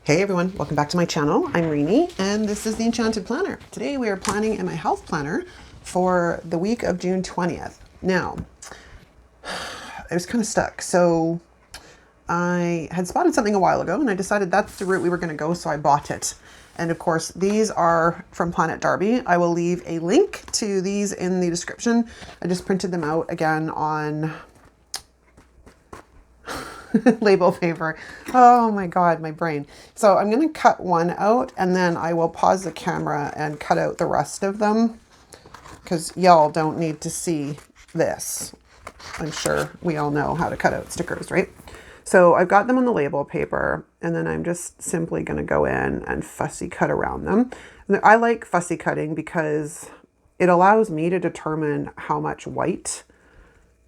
Hey everyone, welcome back to my channel. I'm Rini and this is the Enchanted Planner. Today we are planning in my health planner for the week of June 20th. Now, I was kind of stuck. So I had spotted something a while ago and I decided that's the route we were going to go, so I bought it. And of course, these are from Planet Darby. I will leave a link to these in the description. I just printed them out again on label paper. Oh my God, my brain. So I'm going to cut one out and then I will pause the camera and cut out the rest of them because y'all don't need to see this. I'm sure we all know how to cut out stickers, right? So I've got them on the label paper and then I'm just simply going to go in and fussy cut around them. And I like fussy cutting because it allows me to determine how much white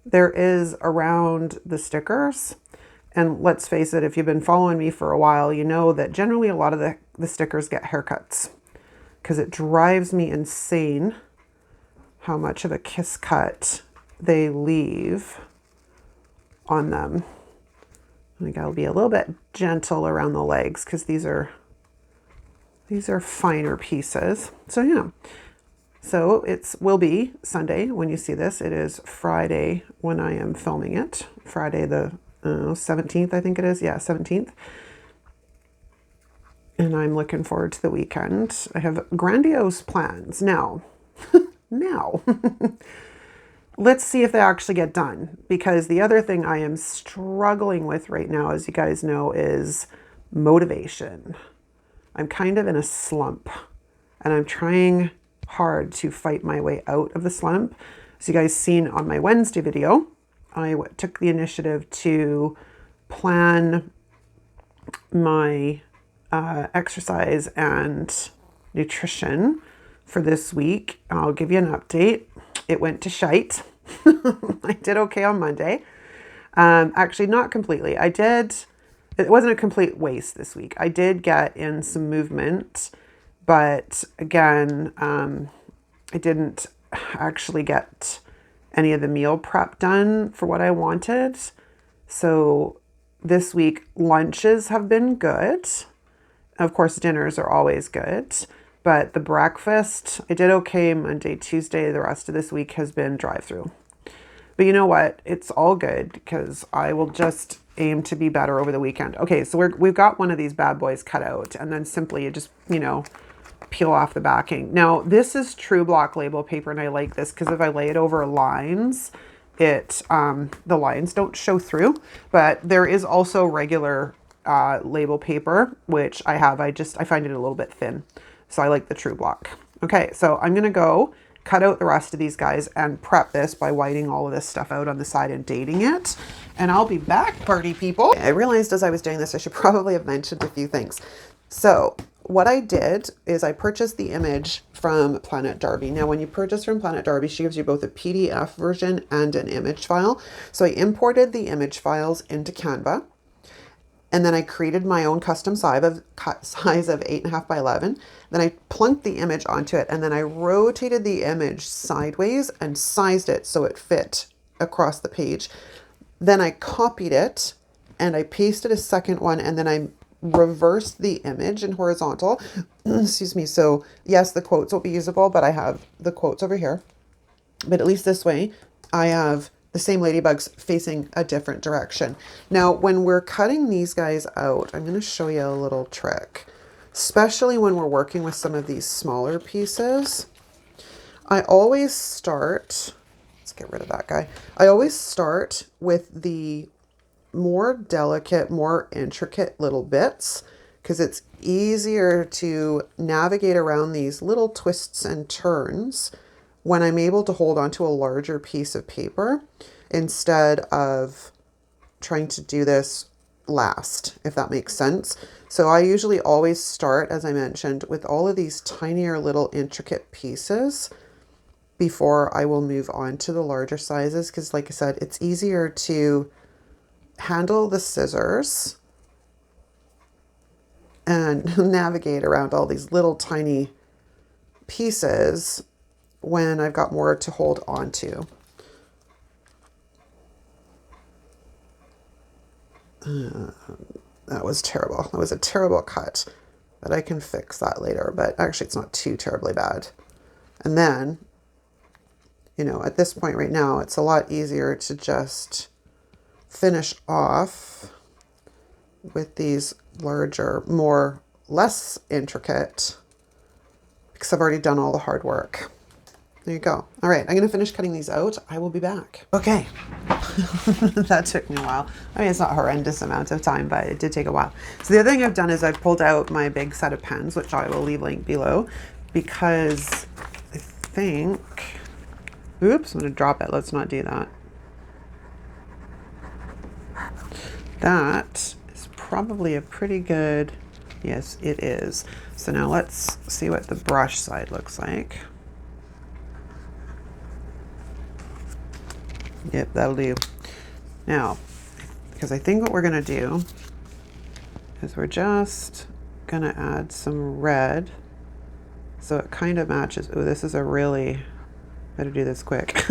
there is around the stickers. And let's face it, if you've been following me for a while, you know that generally a lot of the stickers get haircuts because it drives me insane how much of a kiss cut they leave on them. I think I'll be a little bit gentle around the legs because these are finer pieces. So yeah. So will be Sunday when you see this. It is Friday when I am filming it. Friday the 17th, I think it is. Yeah, 17th. And I'm looking forward to the weekend. I have grandiose plans. Now, let's see if they actually get done. Because the other thing I am struggling with right now, as you guys know, is motivation. I'm kind of in a slump. And I'm trying hard to fight my way out of the slump. As you guys seen on my Wednesday video, I took the initiative to plan my exercise and nutrition for this week. I'll give you an update. It went to shite. I did okay on Monday. Actually, not completely. It wasn't a complete waste this week. I did get in some movement, but again, I didn't actually get any of the meal prep done for what I wanted. So this week lunches have been good. Of course, dinners are always good, but the breakfast, I did okay Monday, Tuesday. The rest of this week has been drive-through. But you know what? It's all good because I will just aim to be better over the weekend. Okay, so we've got one of these bad boys cut out and then simply you just, peel off the backing. Now, this is true block label paper, and I like this because if I lay it over lines, the lines don't show through. But there is also regular label paper, which I have. I find it a little bit thin, so I like the true block. Okay, so I'm gonna go cut out the rest of these guys and prep this by whiting all of this stuff out on the side and dating it. And I'll be back, party people. I realized as I was doing this, I should probably have mentioned a few things. So what I did is I purchased the image from Planet Darby. Now, when you purchase from Planet Darby, she gives you both a PDF version and an image file. So I imported the image files into Canva. And then I created my own custom size of 8.5 by 11. Then I plunked the image onto it. And then I rotated the image sideways and sized it so it fit across the page. Then I copied it and I pasted a second one. And then I reversed the image in horizontal. Excuse me. So yes, the quotes will be usable, but I have the quotes over here. But at least this way, I have the same ladybugs facing a different direction. Now, when we're cutting these guys out, I'm going to show you a little trick, especially when we're working with some of these smaller pieces. I always start, let's get rid of that guy. I always start with the more delicate, more intricate little bits because it's easier to navigate around these little twists and turns when I'm able to hold onto a larger piece of paper instead of trying to do this last, if that makes sense. So I usually always start, as I mentioned, with all of these tinier little intricate pieces before I will move on to the larger sizes because, like I said, it's easier to handle the scissors and navigate around all these little tiny pieces when I've got more to hold on to. That was terrible. That was a terrible cut, but I can fix that later. But actually, it's not too terribly bad. And then, you know, at this point right now, it's a lot easier to just finish off with these larger, less intricate, because I've already done all the hard work. There you go. All right, I'm going to finish cutting these out. I will be back. Okay. That took me a while. I mean, it's not a horrendous amount of time, but it did take a while. So the other thing I've done is I've pulled out my big set of pens, which I will leave link below, because I think, oops, I'm going to drop it. Let's not do that. That is probably a pretty good, yes, it is. So now let's see what the brush side looks like. Yep, that'll do. Now, because I think what we're going to do is we're just going to add some red so it kind of matches. Oh, this is a really, better do this quick.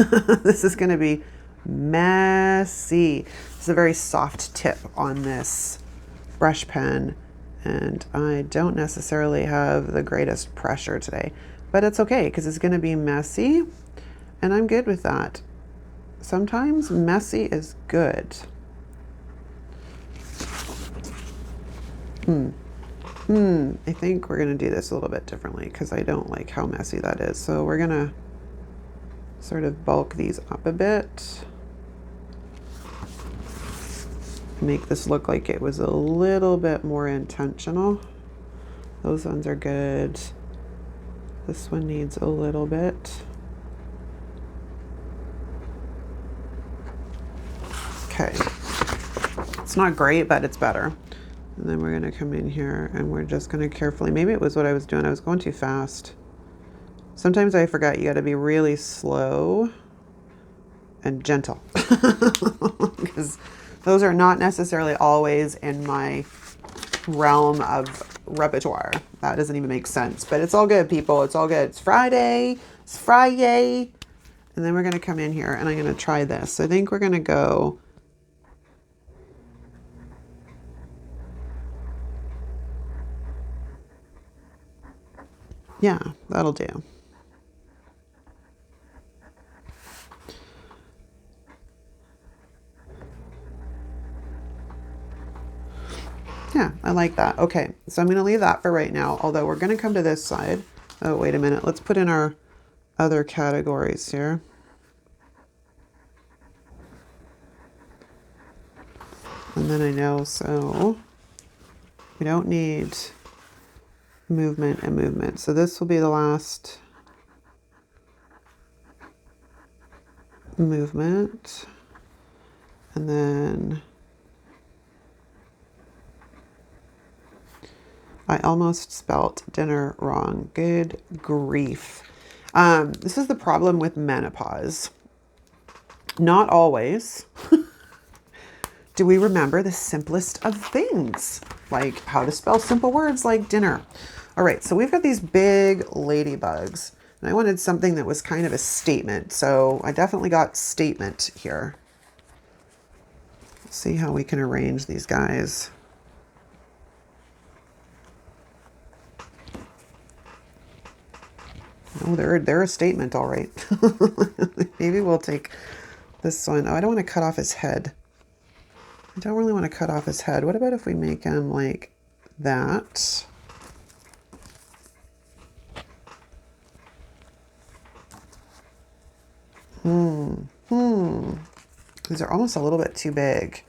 This is going to be messy. It's a very soft tip on this brush pen, and I don't necessarily have the greatest pressure today, but it's okay because it's going to be messy, and I'm good with that. Sometimes messy is good. I think we're going to do this a little bit differently because I don't like how messy that is. So we're going to sort of bulk these up a bit. Make this look like it was a little bit more intentional. Those ones are good. This one needs a little bit. Okay. It's not great, but it's better. And then we're going to come in here and we're just going to carefully, maybe it was what I was doing. I was going too fast. Sometimes I forgot you got to be really slow and gentle because those are not necessarily always in my realm of repertoire. That doesn't even make sense, but it's all good, people. It's all good. It's Friday. It's Friday. And then we're going to come in here and I'm going to try this. So I think we're going to go yeah, that'll do. Yeah, I like that. Okay, so I'm going to leave that for right now, although we're going to come to this side. Oh, wait a minute. Let's put in our other categories here. And then I know, so we don't need movement and movement. So this will be the last movement. And then I almost spelt dinner wrong. Good grief. This is the problem with menopause. Not always do we remember the simplest of things, like how to spell simple words like dinner. All right, so we've got these big ladybugs, and I wanted something that was kind of a statement. So I definitely got statement here. Let's see how we can arrange these guys. Oh, they're a statement, all right. Maybe we'll take this one. Oh, I don't want to cut off his head. I don't really want to cut off his head. What about if we make him like that? These are almost a little bit too big,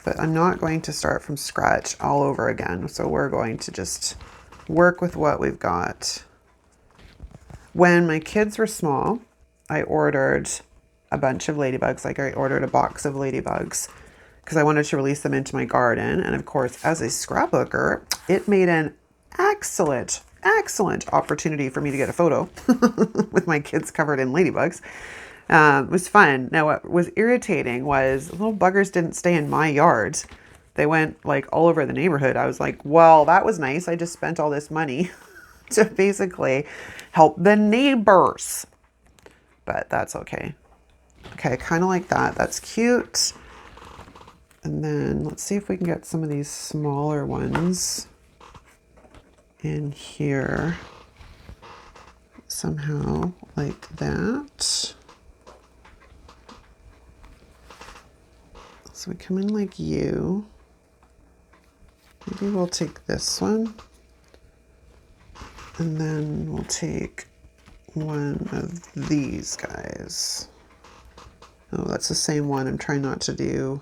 but I'm not going to start from scratch all over again. So we're going to just work with what we've got. When my kids were small, I ordered a bunch of ladybugs. Like I ordered a box of ladybugs because I wanted to release them into my garden. And of course, as a scrapbooker, it made an excellent opportunity for me to get a photo with my kids covered in ladybugs. It was fun. Now, what was irritating was little buggers didn't stay in my yard. They went like all over the neighborhood. I was like, well, that was nice. I just spent all this money to basically help the neighbors. But that's okay. Okay, kind of like that. That's cute. And then let's see if we can get some of these smaller ones in here somehow, like that. So we come in like you. Maybe we'll take this one. And then we'll take one of these guys. Oh, that's the same one. I'm trying not to do...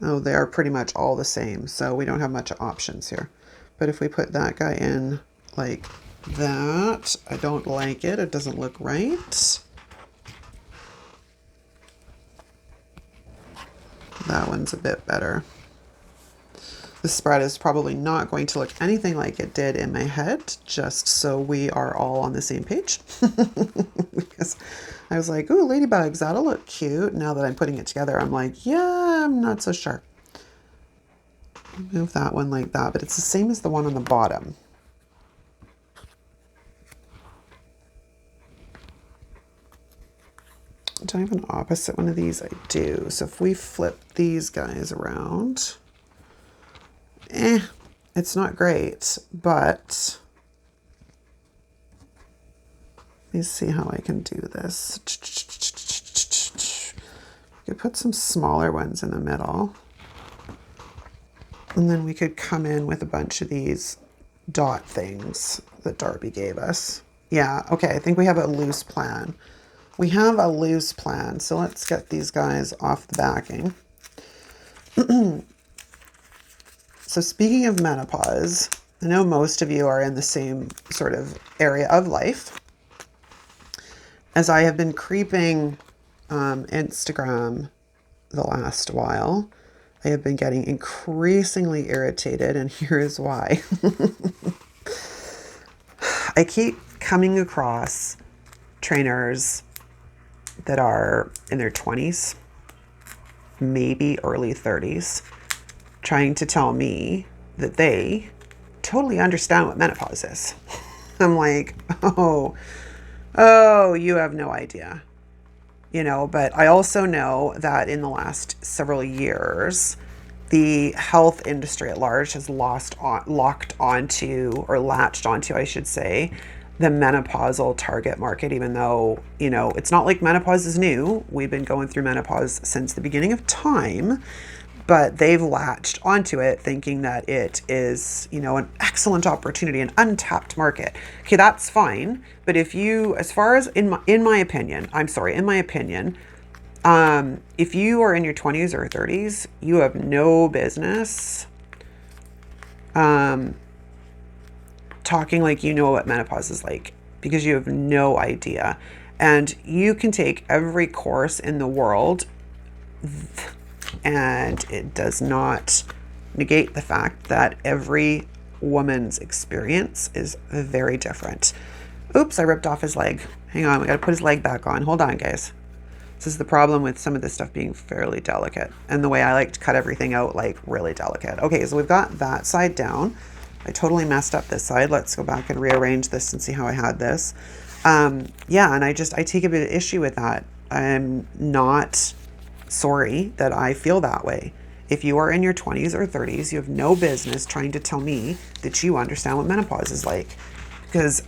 Oh, they are pretty much all the same, so we don't have much options here. But if we put that guy in like that, I don't like it. It doesn't look right. That one's a bit better. The spread is probably not going to look anything like it did in my head, just so we are all on the same page. Because I was like, ooh, ladybugs, that'll look cute. Now that I'm putting it together, I'm like, yeah, I'm not so sure. Move that one like that, but it's the same as the one on the bottom. Do I have an opposite one of these? I do. So if we flip these guys around, it's not great, but let me see how I can do this. We could put some smaller ones in the middle. And then we could come in with a bunch of these dot things that Darby gave us. Yeah, okay, I think we have a loose plan. We have a loose plan, so let's get these guys off the backing. So speaking of menopause, I know most of you are in the same sort of area of life. As I have been creeping Instagram the last while, I have been getting increasingly irritated, and here is why. I keep coming across trainers that are in their 20s, maybe early 30s, trying to tell me that they totally understand what menopause is. I'm like, oh, you have no idea. You know, but I also know that in the last several years, the health industry at large has latched onto, I should say, the menopausal target market, even though, you know, it's not like menopause is new. We've been going through menopause since the beginning of time, but they've latched onto it thinking that it is, you know, an excellent opportunity, an untapped market. Okay, that's fine. But if you, as far as in my opinion, if you are in your 20s or 30s, you have no business talking like you know what menopause is like, because you have no idea. And you can take every course in the world, and it does not negate the fact that every woman's experience is very different. Oops, I ripped off his leg. Hang on, we got to put his leg back on. Hold on, guys. This is the problem with some of this stuff being fairly delicate, and the way I like to cut everything out, like really delicate. Okay, so we've got that side down. I totally messed up this side. Let's go back and rearrange this and see how I had this. Yeah, and I take a bit of issue with that. I'm not sorry that I feel that way. If you are in your 20s or 30s, you have no business trying to tell me that you understand what menopause is like. Because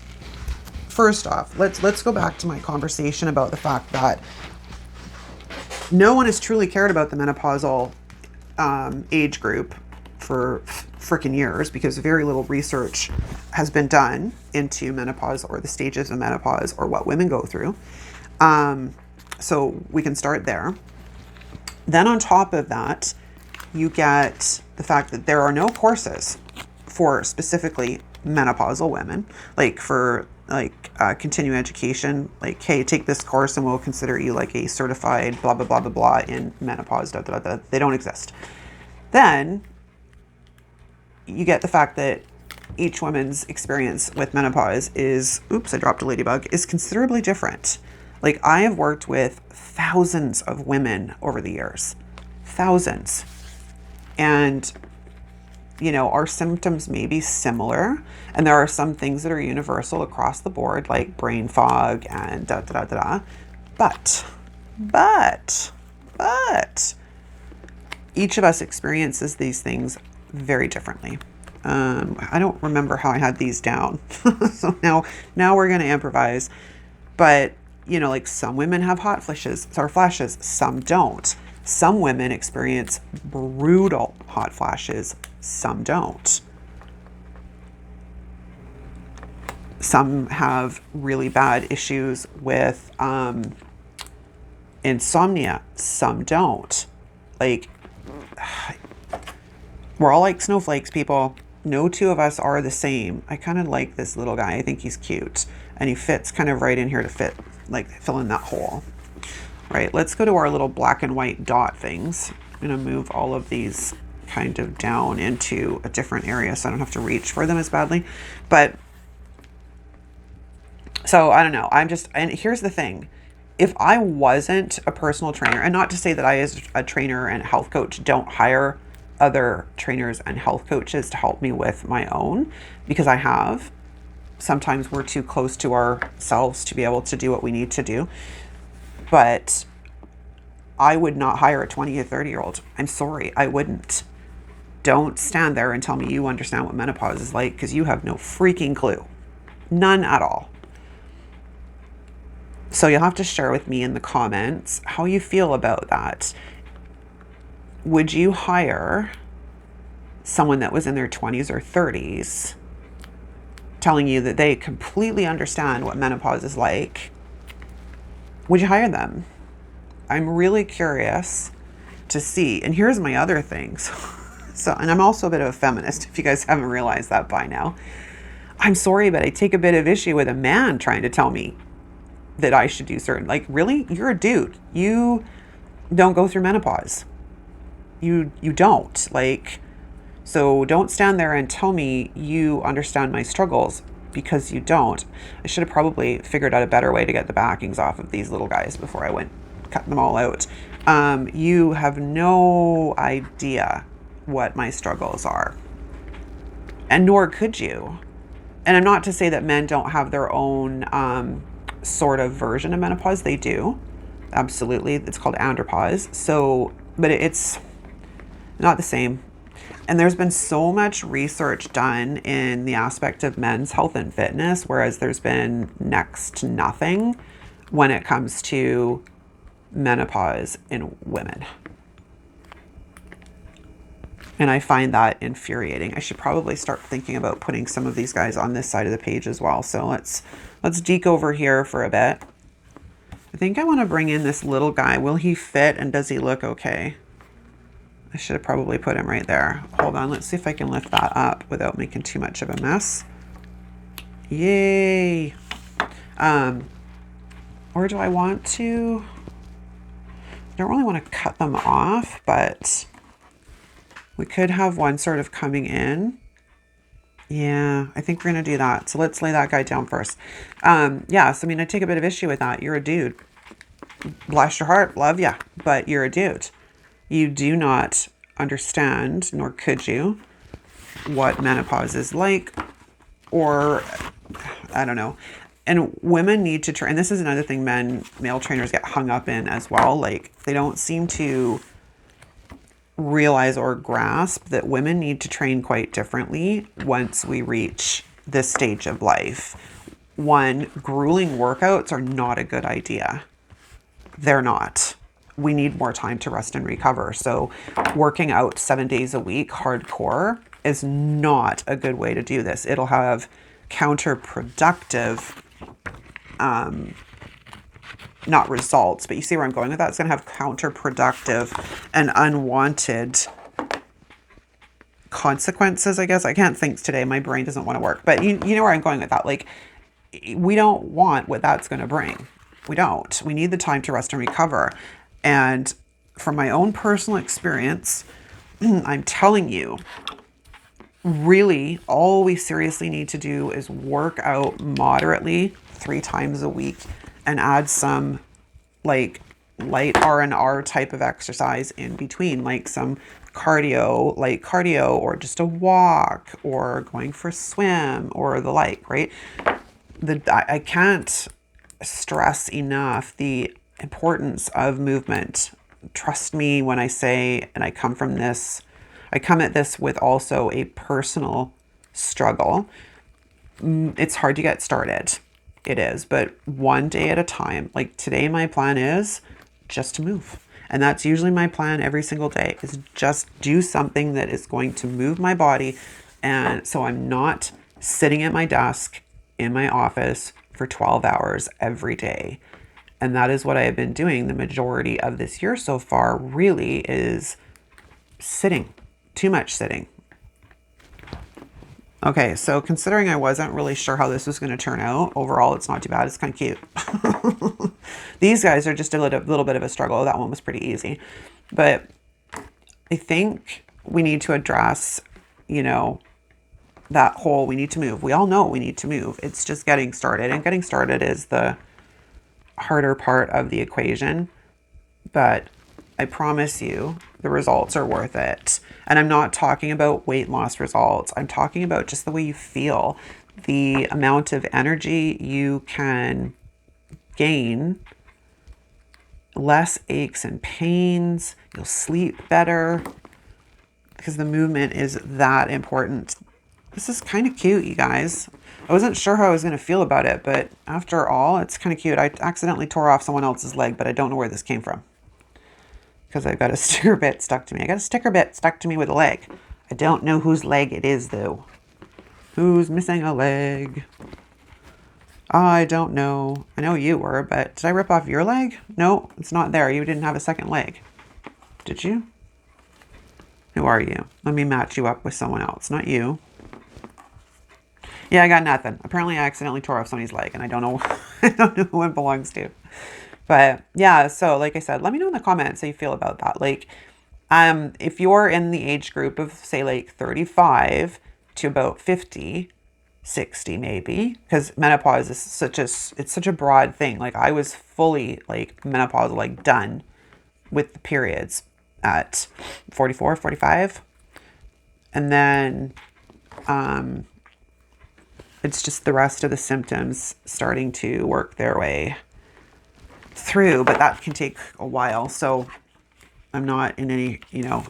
first off, let's go back to my conversation about the fact that no one has truly cared about the menopausal age group for freaking years, because very little research has been done into menopause or the stages of menopause or what women go through. So we can start there. Then on top of that, you get the fact that there are no courses for specifically menopausal women, like for continuing education, like, hey, take this course and we'll consider you like a certified blah, blah, blah, blah, blah in menopause, da, da, da, da. They don't exist. Then you get the fact that each woman's experience with menopause is, oops, I dropped a ladybug, is considerably different. Like, I have worked with thousands of women over the years, thousands. And, you know, our symptoms may be similar, and there are some things that are universal across the board, like brain fog and da da da da. But each of us experiences these things very differently. I don't remember how I had these down. So now we're going to improvise. But, you know, like some women have hot flashes or flashes, some don't. Some women experience brutal hot flashes, some don't. Some have really bad issues with insomnia, some don't. Like, we're all like snowflakes, people. No two of us are the same. I kind of like this little guy. I think he's cute. And he fits kind of right in here to fit, like fill in that hole. Right, let's go to our little black and white dot things. I'm gonna move all of these kind of down into a different area so I don't have to reach for them as badly. But, so I don't know. And here's the thing. If I wasn't a personal trainer, and not to say that I as a trainer and health coach don't hire other trainers and health coaches to help me with my own, because I have. Sometimes we're too close to ourselves to be able to do what we need to do. But I would not hire a 20 or 30-year-old. I'm sorry, I wouldn't. Don't stand there and tell me you understand what menopause is like, because you have no freaking clue. None at all. So you'll have to share with me in the comments how you feel about that. Would you hire someone that was in their 20s or 30s telling you that they completely understand what menopause is like? Would you hire them? I'm really curious to see. And here's my other things. So, and I'm also a bit of a feminist, if you guys haven't realized that by now. I'm sorry, but I take a bit of issue with a man trying to tell me that I should do certain, like, really? You're a dude. You don't go through menopause. You don't. Like, so don't stand there and tell me you understand my struggles, because you don't. I should have probably figured out a better way to get the backings off of these little guys before I went cut them all out. You have no idea what my struggles are, and nor could you. And I'm not to say that men don't have their own sort of version of menopause. They do, absolutely. It's called andropause. So, but it's not the same. And there's been so much research done in the aspect of men's health and fitness, whereas there's been next to nothing when it comes to menopause in women. And I find that infuriating. I should probably start thinking about putting some of these guys on this side of the page as well. So let's deke over here for a bit. I think I want to bring in this little guy. Will he fit, and does he look okay? I should have probably put him right there. Hold on, let's see if I can lift that up without making too much of a mess. Yay. Or do I want to? I don't really want to cut them off, but we could have one sort of coming in. Yeah, I think we're going to do that. So let's lay that guy down first. Yeah, so I mean, I take a bit of issue with that. You're a dude. Bless your heart, love ya, but you're a dude. You do not understand, nor could you, what menopause is like, or I don't know. And women need to train. And this is another thing male trainers get hung up in as well. Like, they don't seem to realize or grasp that women need to train quite differently once we reach this stage of life. One, grueling workouts are not a good idea. They're not. We need more time to rest and recover. So working out 7 days a week, hardcore, is not a good way to do this. It'll have counterproductive, not results, but you see where I'm going with that? It's going to have counterproductive and unwanted consequences, I guess. I can't think today. My brain doesn't want to work, but you know where I'm going with that. Like, we don't want what that's going to bring. We don't. We need the time to rest and recover. And from my own personal experience, I'm telling you, really, all we seriously need to do is work out moderately 3 times a week and add some like light R&R type of exercise in between, like some cardio, light cardio, or just a walk, or going for a swim, or the like, right? I can't stress enough the importance of movement trust me when I say, and I come at this with also a personal struggle. It's hard to get started. It is, but one day at a time. Like today, my plan is just to move. And that's usually my plan every single day, is just do something that is going to move my body. And so I'm not sitting at my desk in my office for 12 hours every day. And that is what I have been doing the majority of this year so far, really, is sitting. Too much sitting. Okay, so considering I wasn't really sure how this was going to turn out, overall it's not too bad. It's kind of cute. These guys are just a little bit of a struggle. That one was pretty easy. But I think we need to address, you know, that whole we need to move. We all know we need to move. It's just getting started. And getting started is the harder part of the equation. But I promise you the results are worth it. And I'm not talking about weight loss results. I'm talking about just the way you feel, the amount of energy you can gain, less aches and pains, you'll sleep better because the movement is that important. This is kind of cute, you guys. I wasn't sure how I was going to feel about it, but after all, it's kind of cute. I accidentally tore off someone else's leg, but I don't know where this came from, because I've got a sticker bit stuck to me. I got a sticker bit stuck to me with a leg. I don't know whose leg it is, though. Who's missing a leg? I don't know. I know you were, but did I rip off your leg? No, it's not there. You didn't have a second leg. Did you? Who are you? Let me match you up with someone else. Not you. Yeah, I got nothing. Apparently I accidentally tore off somebody's leg, and I don't know, I don't know who it belongs to. But yeah, so like I said, let me know in the comments how you feel about that. Like, if you're in the age group of say like 35 to about 50, 60 maybe, because menopause is it's such a broad thing. Like I was fully like menopausal, like done with the periods at 44, 45. And then, it's just the rest of the symptoms starting to work their way through, but that can take a while. So I'm not in any,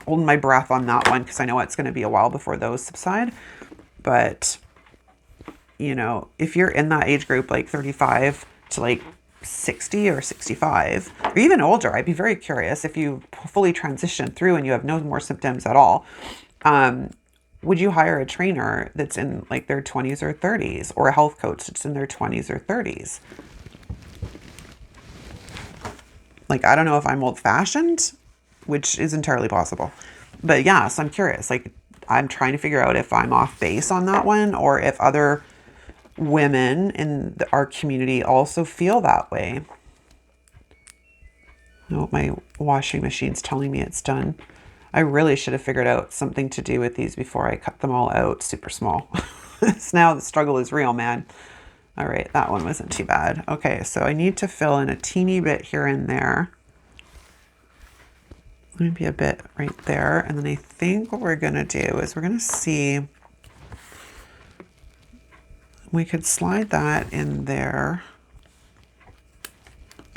holding my breath on that one, because I know it's going to be a while before those subside. But, if you're in that age group, like 35 to like 60 or 65, or even older, I'd be very curious if you fully transition through and you have no more symptoms at all. Would you hire a trainer that's in like their 20s or 30s, or a health coach that's in their 20s or 30s? Like, I don't know if I'm old fashioned, which is entirely possible. But yeah, so I'm curious. Like, I'm trying to figure out if I'm off base on that one, or if other women in our community also feel that way. Oh, my washing machine's telling me it's done. I really should have figured out something to do with these before I cut them all out super small. So now the struggle is real, man. All right, that one wasn't too bad. Okay, so I need to fill in a teeny bit here and there. Maybe a bit right there. And then I think what we're going to do is we're going to see. We could slide that in there.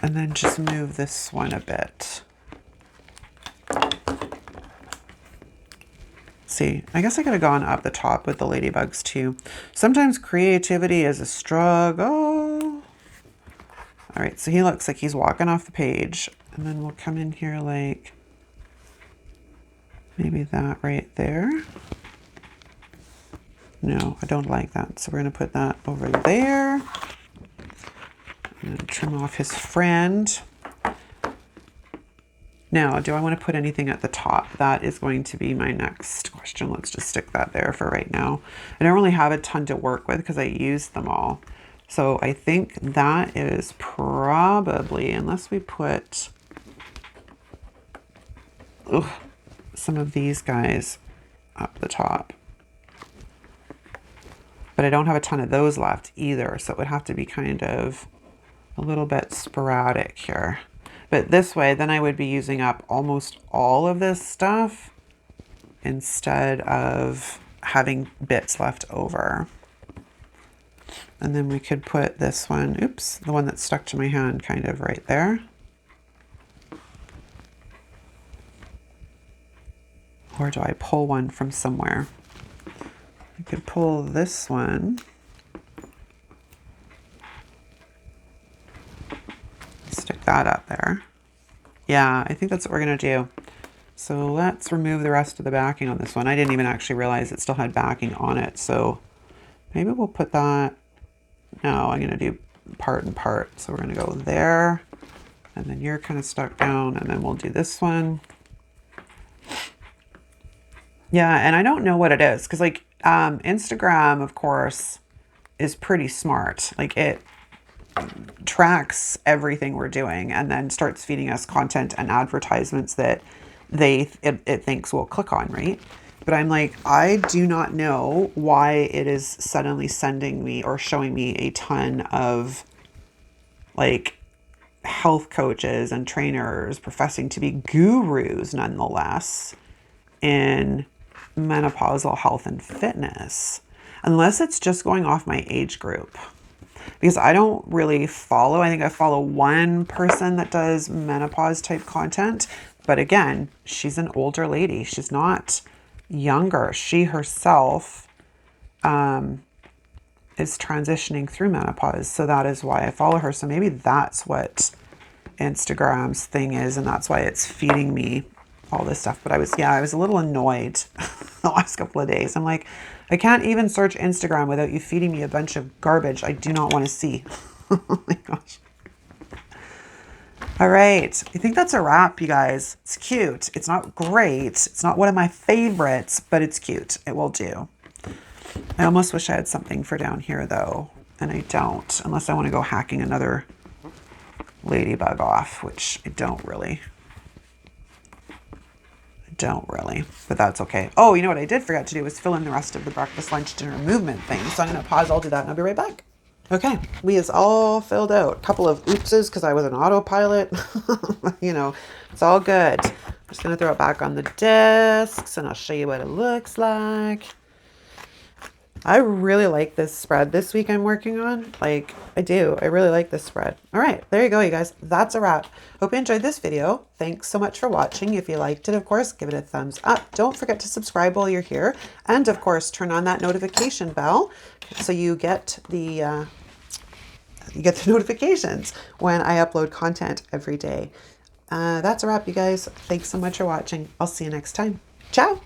And then just move this one a bit. See, I guess I could have gone up the top with the ladybugs too. Sometimes creativity is a struggle. All right, so he looks like he's walking off the page. And then we'll come in here like maybe that right there. No, I don't like that. So we're going to put that over there. And trim off his friend. Now, do I want to put anything at the top? That is going to be my next question. Let's just stick that there for right now. I don't really have a ton to work with because I used them all. So I think that is probably, unless we put some of these guys up the top. But I don't have a ton of those left either. So it would have to be kind of a little bit sporadic here. But this way, then I would be using up almost all of this stuff instead of having bits left over. And then we could put this one, the one that stuck to my hand kind of right there. Or do I pull one from somewhere? I could pull this one. Stick that up there. Yeah, I think that's what we're going to do. So let's remove the rest of the backing on this one. I didn't even actually realize it still had backing on it. So maybe we'll put that. No, I'm going to do part and part. So we're going to go there. And then you're kind of stuck down. And then we'll do this one. Yeah, and I don't know what it is. Because like Instagram, of course, is pretty smart. Like it tracks everything we're doing and then starts feeding us content and advertisements that it thinks we'll click on, right? But I'm like, I do not know why it is suddenly sending me or showing me a ton of like health coaches and trainers professing to be gurus nonetheless in menopausal health and fitness, unless it's just going off my age group. Because I don't really follow. I think I follow one person that does menopause type content. But again, she's an older lady. She's not younger. She herself is transitioning through menopause. So that is why I follow her. So maybe that's what Instagram's thing is. And that's why it's feeding me all this stuff. But I was a little annoyed the last couple of days. I'm like, I can't even search Instagram without you feeding me a bunch of garbage I do not want to see. Oh my gosh. All right. I think that's a wrap, you guys. It's cute. It's not great. It's not one of my favorites, but it's cute. It will do. I almost wish I had something for down here though. And I don't, unless I want to go hacking another ladybug off, which I don't really, but that's okay. Oh, you know what I did forget to do was fill in the rest of the breakfast, lunch, dinner movement thing. So I'm going to pause. I'll do that and I'll be right back. Okay, we is all filled out. A couple of oopses because I was an autopilot. You know, it's all good. I'm just going to throw it back on the discs and I'll show you what it looks like. I really like this spread this week I'm working on. Like, I do. I really like this spread. All right, there you go, you guys. That's a wrap. Hope you enjoyed this video. Thanks so much for watching. If you liked it, of course, give it a thumbs up. Don't forget to subscribe while you're here. And, of course, turn on that notification bell so you get the notifications when I upload content every day. That's a wrap, you guys. Thanks so much for watching. I'll see you next time. Ciao.